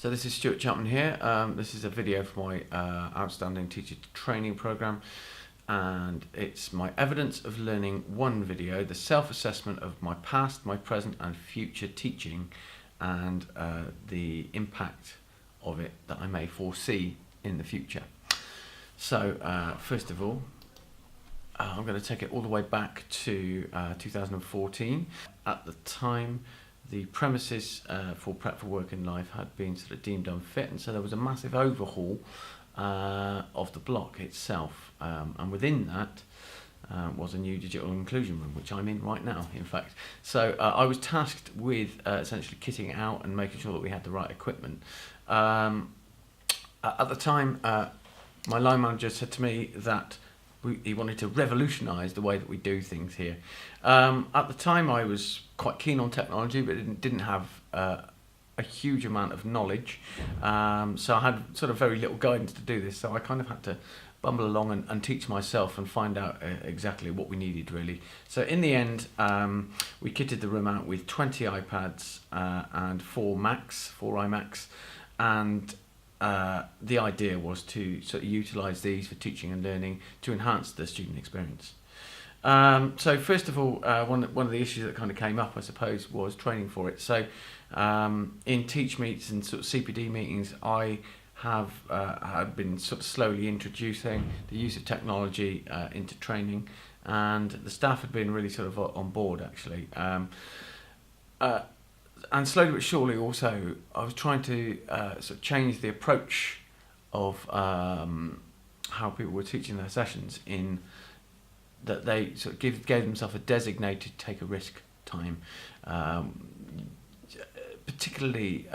So this is Stuart Chapman here. This is a video for my Outstanding Teacher Training Programme, and it's my Evidence of Learning 1 video, the self-assessment of my past, my present and future teaching, and the impact of it that I may foresee in the future. So first of all, I'm going to take it all the way back to 2014. At the time, the premises for Prep for Working Life had been sort of deemed unfit, and so there was a massive overhaul of the block itself, and within that was a new digital inclusion room, which I'm in right now, in fact. So I was tasked with essentially kitting it out and making sure that we had the right equipment. At the time, my line manager said to me that he wanted to revolutionise the way that we do things here. At the time, I was quite keen on technology, but didn't have a huge amount of knowledge. So I had sort of very little guidance to do this. So I kind of had to bumble along and teach myself and find out exactly what we needed, really. So in the end, we kitted the room out with 20 iPads and 4 iMacs, and the idea was to sort of utilise these for teaching and learning to enhance the student experience. So first of all, one of the issues that kind of came up, I suppose, was training for it. So in teach meets and sort of CPD meetings, I have had been sort of slowly introducing the use of technology into training, and the staff had been really sort of on board, actually. And slowly but surely also, I was trying to sort of change the approach of how people were teaching their sessions, in that they sort of gave themselves a designated take a risk time, particularly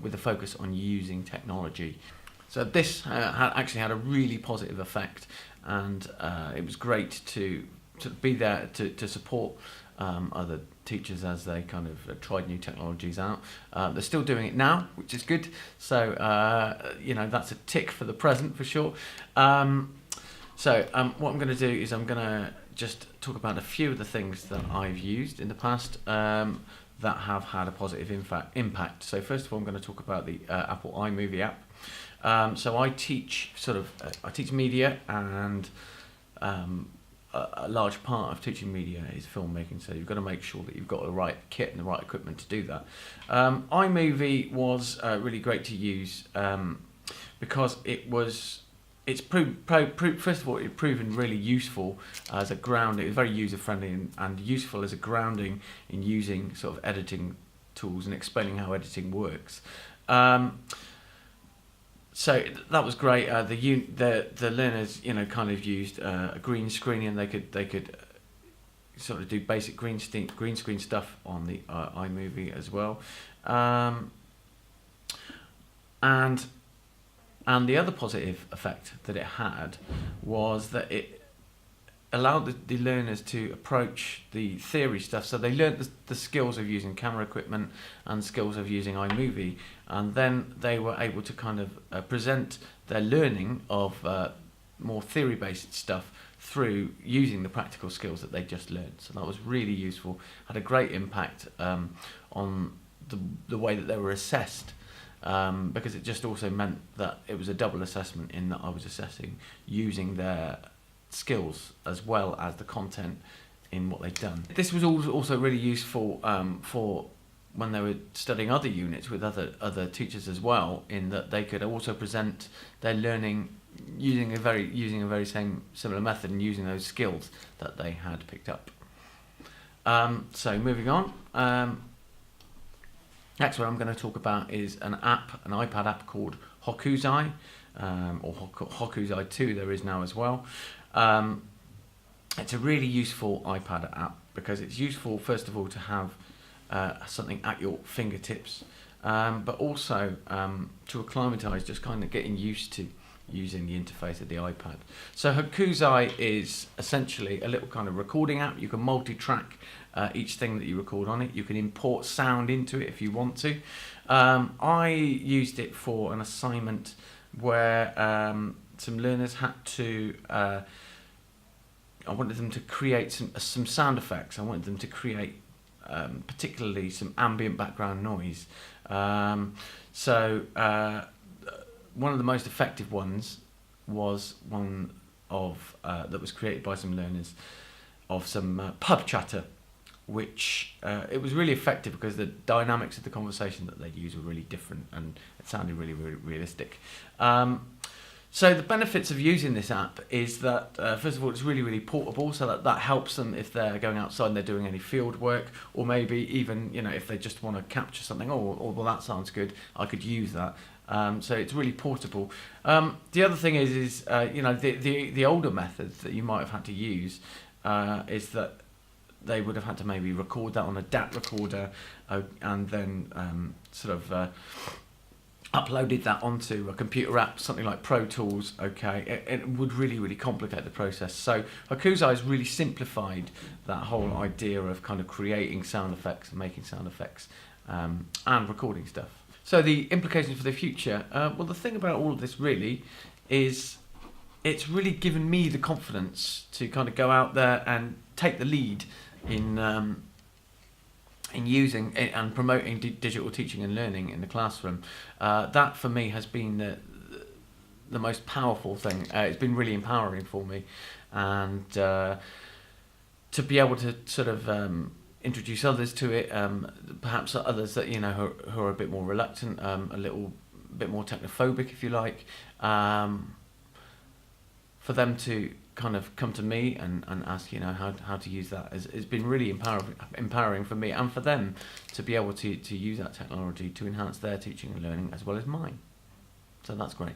with a focus on using technology. So this actually had a really positive effect, and it was great to be there to support other teachers as they kind of tried new technologies out. They're still doing it now, which is good. So that's a tick for the present for sure. So what I'm going to do is I'm going to just talk about a few of the things that I've used in the past that have had a positive impact. So first of all, I'm going to talk about the Apple iMovie app. So I teach I teach media, and a large part of teaching media is filmmaking, so you've got to make sure that you've got the right kit and the right equipment to do that. iMovie was really great to use because it's first of all, it's proven really useful as a grounding. It's very user friendly and useful as a grounding in using sort of editing tools and explaining how editing works. So that was great. The learners, kind of used a green screen, and they could sort of do basic green screen stuff on the iMovie as well. And the other positive effect that it had was that it allowed the learners to approach the theory stuff. So they learned the skills of using camera equipment and skills of using iMovie, and then they were able to kind of present their learning of more theory-based stuff through using the practical skills that they just learned. So that was really useful, had a great impact on the way that they were assessed, because it just also meant that it was a double assessment, in that I was assessing using their skills as well as the content in what they've done. This was also really useful for when they were studying other units with other teachers as well, in that they could also present their learning using a very similar method and using those skills that they had picked up. So moving on, next one I'm going to talk about is an iPad app called Hokusai, or Hokusai 2 there is now as well. It's a really useful iPad app because it's useful, first of all, to have something at your fingertips, but also to acclimatise, just kind of getting used to using the interface of the iPad. So Hokusai is essentially a little kind of recording app. You can multi-track each thing that you record on it. You can import sound into it if you want to. I used it for an assignment where some learners had to I wanted them to create some sound effects. I wanted them to create particularly some ambient background noise. So one of the most effective ones was one of that was created by some learners of some pub chatter, which it was really effective because the dynamics of the conversation that they'd use were really different and it sounded really, really realistic. So the benefits of using this app is that, first of all, it's really, really portable, so that helps them if they're going outside and they're doing any field work, or maybe even, if they just want to capture something, well, that sounds good, I could use that. So it's really portable. The other thing is the older methods that you might have had to use is that they would have had to maybe record that on a DAT recorder and then uploaded that onto a computer app, something like Pro Tools. Okay, it would really, really complicate the process. So Hakuza has really simplified that whole idea of kind of creating sound effects and making sound effects and recording stuff. So the implications for the future, well, the thing about all of this really is it's really given me the confidence to kind of go out there and take the lead in using and promoting digital teaching and learning in the classroom. That for me has been the most powerful thing. It's been really empowering for me, and to be able to sort of introduce others to it, perhaps others that who are a bit more reluctant, a little bit more technophobic, if you like, for them to kind of come to me and ask how to use that. It's been really empowering for me and for them to be able to use that technology to enhance their teaching and learning as well as mine. So that's great.